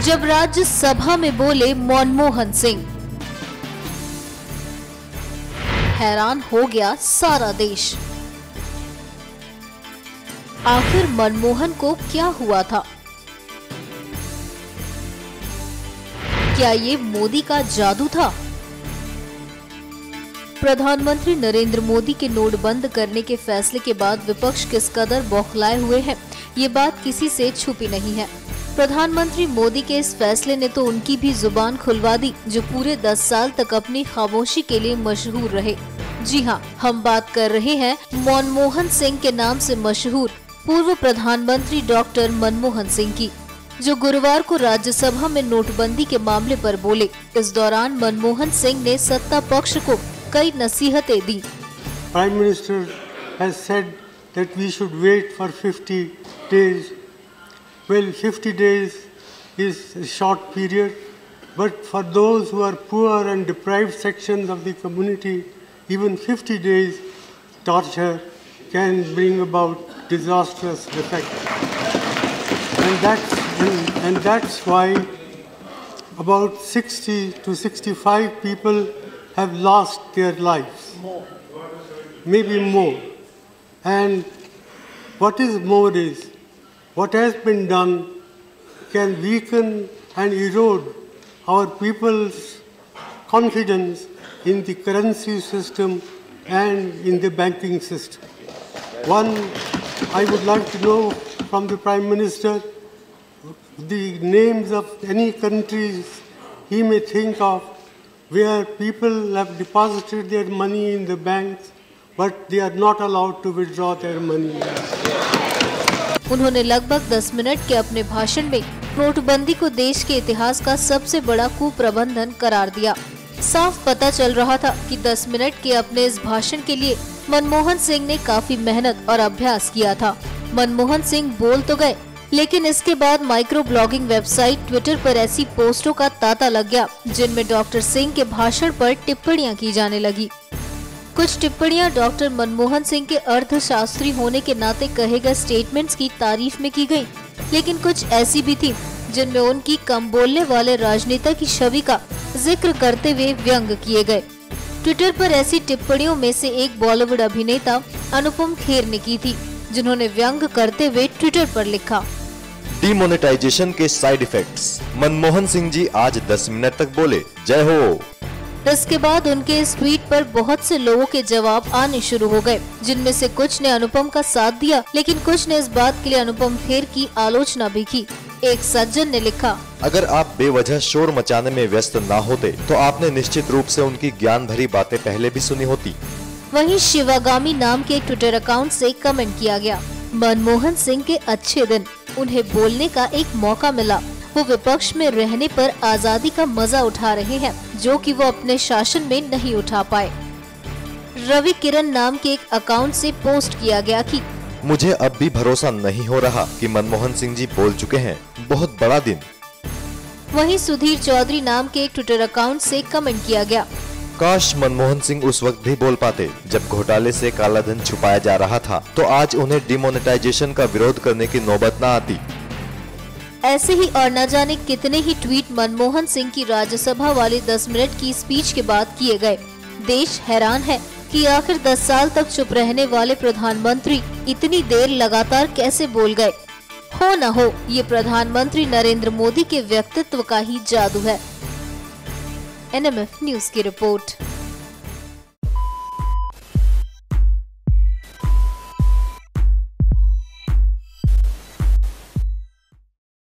जब राज्यसभा में बोले मनमोहन सिंह, हैरान हो गया सारा देश। आखिर मनमोहन को क्या हुआ था? क्या ये मोदी का जादू था? प्रधानमंत्री नरेंद्र मोदी के नोट बंद करने के फैसले के बाद विपक्ष किस कदर बौखलाए हुए हैं, ये बात किसी से छुपी नहीं है। प्रधानमंत्री मोदी के इस फैसले ने तो उनकी भी जुबान खुलवा दी, जो पूरे 10 साल तक अपनी खामोशी के लिए मशहूर रहे। जी हाँ, हम बात कर रहे हैं मनमोहन सिंह के नाम से मशहूर पूर्व प्रधानमंत्री डॉक्टर मनमोहन सिंह की, जो गुरुवार को राज्यसभा में नोटबंदी के मामले पर बोले। इस दौरान मनमोहन सिंह ने सत्ता पक्ष को कई नसीहतें दी। Prime minister has said that we should wait for 50 days. Well, 50 days is a short period, but for those who are poor and deprived sections of the community, even 50 days torture can bring about disastrous effect. And that's why about 60 to 65 people have lost their lives, maybe more. And what is more is, what has been done can weaken and erode our people's confidence in the currency system and in the banking system. One, I would like to know from the Prime Minister the names of any countries he may think of where people have deposited their money in the banks, but they are not allowed to withdraw their money. उन्होंने लगभग 10 minute के अपने भाषण में नोटबंदी को देश के इतिहास का सबसे बड़ा कुप्रबंधन करार दिया। साफ पता चल रहा था कि 10 मिनट के अपने इस भाषण के लिए मनमोहन सिंह ने काफी मेहनत और अभ्यास किया था। मनमोहन सिंह बोल तो गए, लेकिन इसके बाद माइक्रो ब्लॉगिंग वेबसाइट ट्विटर पर ऐसी पोस्टों का तांता लग गया, जिनमें डॉक्टर सिंह के भाषण पर टिप्पणियां की जाने लगी। कुछ टिप्पणियां डॉक्टर मनमोहन सिंह के अर्थशास्त्री होने के नाते कहे गए स्टेटमेंट्स की तारीफ में की गई, लेकिन कुछ ऐसी भी थी जिनमें उनकी कम बोलने वाले राजनेता की छवि का जिक्र करते हुए व्यंग किए गए। ट्विटर पर ऐसी टिप्पणियों में से एक बॉलीवुड अभिनेता अनुपम खेर ने की थी, जिन्होंने व्यंग करते हुए ट्विटर पर लिखा, डिमोनेटाइजेशन के साइड इफेक्ट्स। मनमोहन सिंह जी आज 10 मिनट तक बोले, जय हो। इसके बाद उनके इस ट्वीट पर बहुत से लोगों के जवाब आने शुरू हो गए, जिनमें से कुछ ने अनुपम का साथ दिया, लेकिन कुछ ने इस बात के लिए अनुपम खेर की आलोचना भी की। एक सज्जन ने लिखा, अगर आप बेवजह शोर मचाने में व्यस्त ना होते तो आपने निश्चित रूप से उनकी ज्ञान भरी बातें पहले भी सुनी होती। वहीं शिवागामी नाम के ट्विटर अकाउंट से कमेंट किया गया, मनमोहन सिंह के अच्छे दिन, उन्हें बोलने का एक मौका मिला, वो विपक्ष में रहने पर आजादी का मजा उठा रहे हैं, जो कि वो अपने शासन में नहीं उठा पाए। रवि किरण नाम के एक अकाउंट से पोस्ट किया गया कि मुझे अब भी भरोसा नहीं हो रहा कि मनमोहन सिंह जी बोल चुके हैं, बहुत बड़ा दिन। वहीं सुधीर चौधरी नाम के एक ट्विटर अकाउंट से कमेंट किया गया, काश मनमोहन सिंह उस वक्त भी बोल पाते जब घोटाले से काला धन छुपाया जा रहा था, तो आज उन्हें डिमोनेटाइजेशन का विरोध करने की नौबत न आती। ऐसे ही और न जाने कितने ही ट्वीट मनमोहन सिंह की राज्यसभा वाली 10 मिनट की स्पीच के बाद किए गए। देश हैरान है कि आखिर 10 साल तक चुप रहने वाले प्रधानमंत्री इतनी देर लगातार कैसे बोल गए। हो न हो, ये प्रधानमंत्री नरेंद्र मोदी के व्यक्तित्व का ही जादू है। NMF न्यूज की रिपोर्ट।